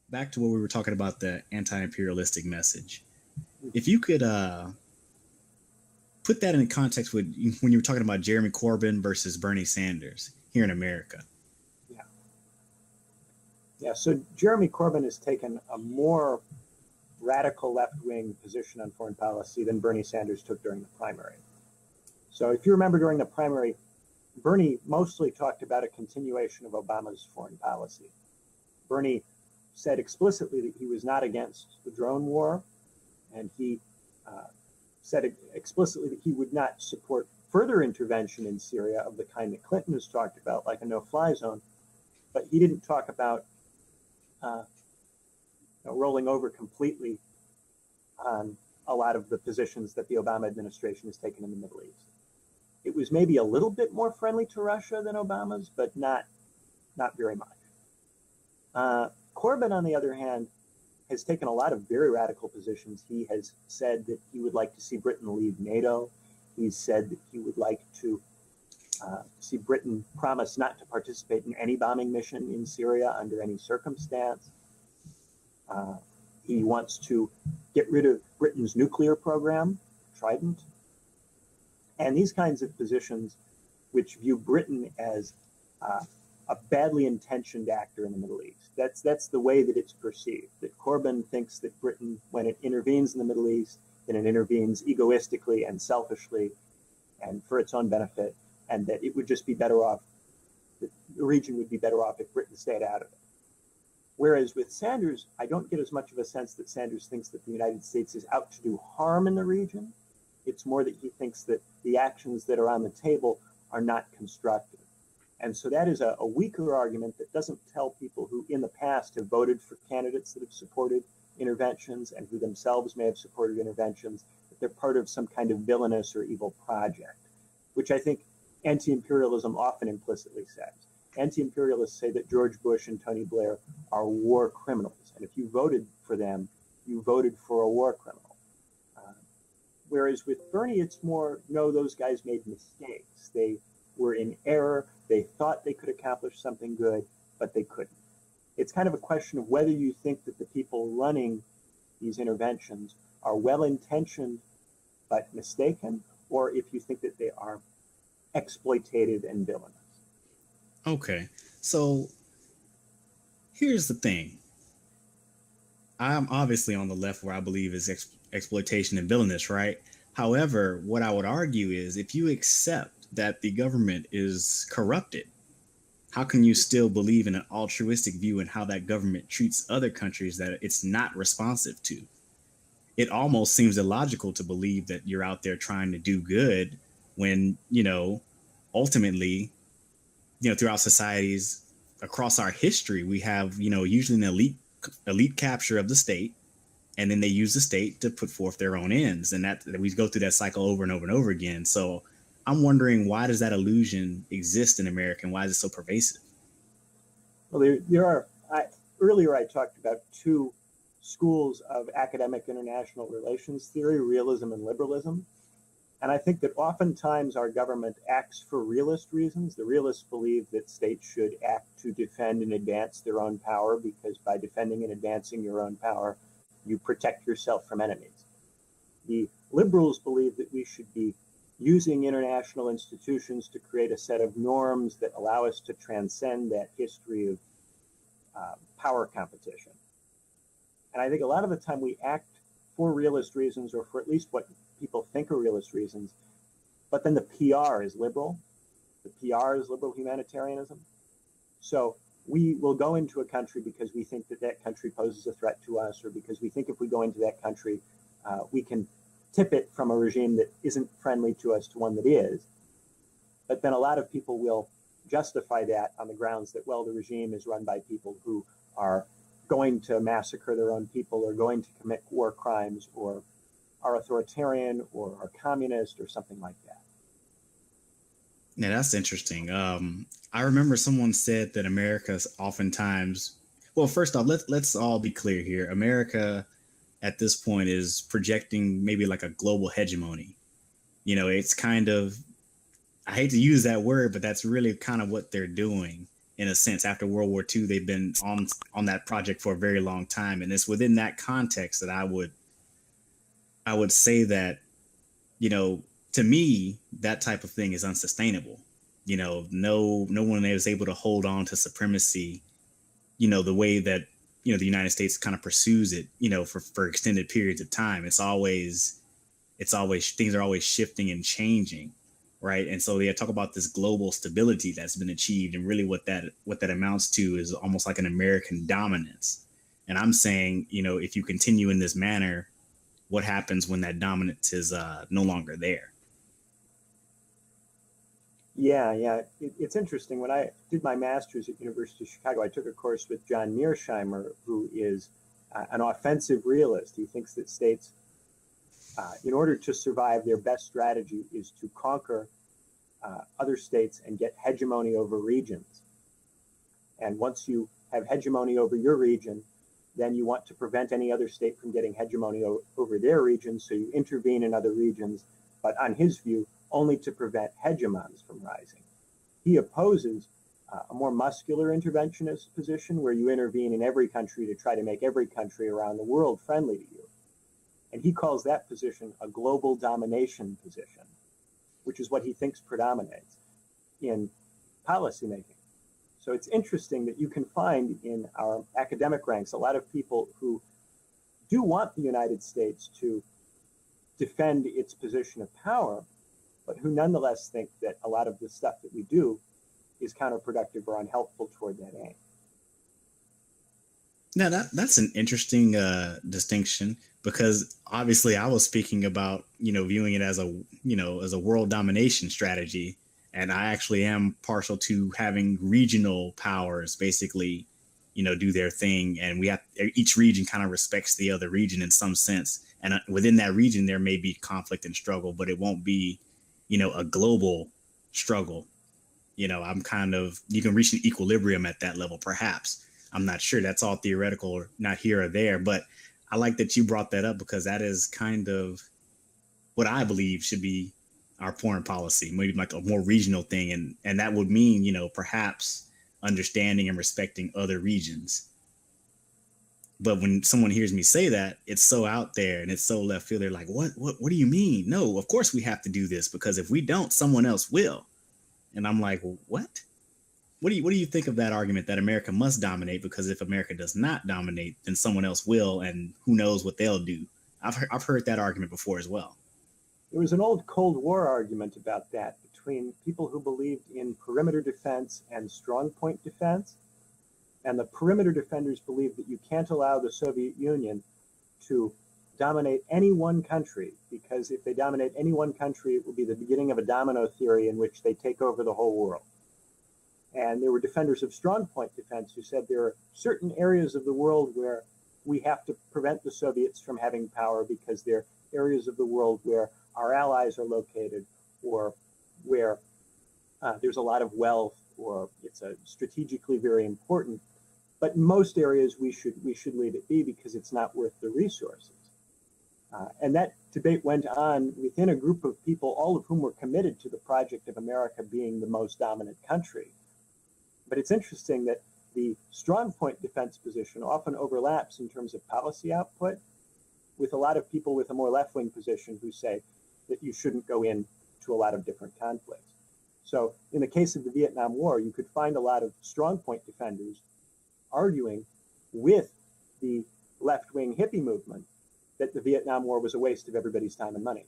back to what we were talking about, the anti-imperialistic message. If you could put that in context with when you were talking about Jeremy Corbyn versus Bernie Sanders here in America. Yeah. Yeah. So Jeremy Corbyn has taken a more radical left-wing position on foreign policy than Bernie Sanders took during the primary. So if you remember during the primary, Bernie mostly talked about a continuation of Obama's foreign policy. Bernie said explicitly that he was not against the drone war, and he said explicitly that he would not support further intervention in Syria of the kind that Clinton has talked about, like a no-fly zone. But he didn't talk about rolling over completely on a lot of the positions that the Obama administration has taken in the Middle East. It was maybe a little bit more friendly to Russia than Obama's, but not very much. Corbyn, on the other hand, has taken a lot of very radical positions. He has said that he would like to see Britain leave NATO. He's said that he would like to see Britain promise not to participate in any bombing mission in Syria under any circumstance. He wants to get rid of Britain's nuclear program, Trident. And these kinds of positions, which view Britain as a badly intentioned actor in the Middle East. That's the way that it's perceived, that Corbyn thinks that Britain, when it intervenes in the Middle East, then it intervenes egoistically and selfishly and for its own benefit, and that it would just be better off, the region would be better off if Britain stayed out of it. Whereas with Sanders, I don't get as much of a sense that Sanders thinks that the United States is out to do harm in the region. It's more that he thinks that the actions that are on the table are not constructive. And so that is a weaker argument that doesn't tell people who in the past have voted for candidates that have supported interventions and who themselves may have supported interventions, that they're part of some kind of villainous or evil project, which I think anti-imperialism often implicitly says. Anti-imperialists say that George Bush and Tony Blair are war criminals. And if you voted for them, you voted for a war criminal. Whereas with Bernie, it's more, no, those guys made mistakes. They were in error. They thought they could accomplish something good, but they couldn't. It's kind of a question of whether you think that the people running these interventions are well-intentioned but mistaken, or if you think that they are exploitative and villainous. Okay, so here's the thing. I'm obviously on the left where I believe is exploitation and villainous, right? However, what I would argue is if you accept that the government is corrupted, how can you still believe in an altruistic view in how that government treats other countries that it's not responsive to? It almost seems illogical to believe that you're out there trying to do good when, ultimately, throughout societies across our history, we have, usually an elite capture of the state, and then they use the state to put forth their own ends, and that we go through that cycle over and over and over again. So I'm wondering, why does that illusion exist in America, and why is it so pervasive? Well, earlier I talked about two schools of academic international relations theory, realism and liberalism. And I think that oftentimes our government acts for realist reasons. The realists believe that states should act to defend and advance their own power, because by defending and advancing your own power, you protect yourself from enemies. The liberals believe that we should be using international institutions to create a set of norms that allow us to transcend that history of power competition. And I think a lot of the time we act for realist reasons, or for at least what people think are realist reasons, but then the PR is liberal. The PR is liberal humanitarianism. So we will go into a country because we think that that country poses a threat to us, or because we think if we go into that country, we can tip it from a regime that isn't friendly to us to one that is. But then a lot of people will justify that on the grounds that, well, the regime is run by people who are going to massacre their own people, or going to commit war crimes, or are authoritarian, or are communist, or something like that. Yeah, that's interesting. I remember someone said that America's oftentimes, well, first off, let's all be clear here. America at this point is projecting maybe like a global hegemony. It's kind of, I hate to use that word, but that's really kind of what they're doing. in a sense. After World War II, they've been on that project for a very long time, and it's within that context that I would say that, you know, to me, that type of thing is unsustainable. You know, no one is able to hold on to supremacy, you know, the way that, you know, the United States kind of pursues it, you know, for extended periods of time. It's always things are always shifting and changing, right? And so they talk about this global stability that's been achieved, and really what that amounts to is almost like an American dominance. And I'm saying, you know, if you continue in this manner, what happens when that dominance is no longer there? Yeah. It's interesting. When I did my master's at University of Chicago, I took a course with John Mearsheimer, who is an offensive realist. He thinks that states, in order to survive, their best strategy is to conquer other states and get hegemony over regions. And once you have hegemony over your region, then you want to prevent any other state from getting hegemony over their region, so you intervene in other regions, but on his view, only to prevent hegemons from rising. He opposes a more muscular interventionist position where you intervene in every country to try to make every country around the world friendly to you. And he calls that position a global domination position, which is what he thinks predominates in policymaking. So it's interesting that you can find in our academic ranks a lot of people who do want the United States to defend its position of power, but who nonetheless think that a lot of the stuff that we do is counterproductive or unhelpful toward that aim. Now that's an interesting distinction, because obviously I was speaking about, you know, viewing it as a, you know, as a world domination strategy, and I actually am partial to having regional powers basically, you know, do their thing, and we have each region kind of respects the other region in some sense, and within that region there may be conflict and struggle, but it won't be, you know, a global struggle. You know, I'm kind of, you can reach an equilibrium at that level, perhaps. I'm not sure. That's all theoretical, or not here or there. But I like that you brought that up, because that is kind of what I believe should be our foreign policy, maybe like a more regional thing. And that would mean, you know, perhaps understanding and respecting other regions. But when someone hears me say that, it's so out there and it's so left field. They're like, what do you mean? No, of course we have to do this, because if we don't, someone else will. And I'm like, well, what? What do you think of that argument that America must dominate, because if America does not dominate, then someone else will, and who knows what they'll do? I've heard that argument before as well. There was an old Cold War argument about that between people who believed in perimeter defense and strong point defense. And the perimeter defenders believed that you can't allow the Soviet Union to dominate any one country, because if they dominate any one country, it will be the beginning of a domino theory in which they take over the whole world. And there were defenders of strong point defense who said there are certain areas of the world where we have to prevent the Soviets from having power, because they're areas of the world where our allies are located, or where there's a lot of wealth, or it's strategically very important. But in most areas, we should leave it be, because it's not worth the resources. And that debate went on within a group of people, all of whom were committed to the project of America being the most dominant country. But it's interesting that the strong point defense position often overlaps in terms of policy output with a lot of people with a more left-wing position who say that you shouldn't go into a lot of different conflicts. So in the case of the Vietnam War, you could find a lot of strong point defenders arguing with the left-wing hippie movement that the Vietnam War was a waste of everybody's time and money.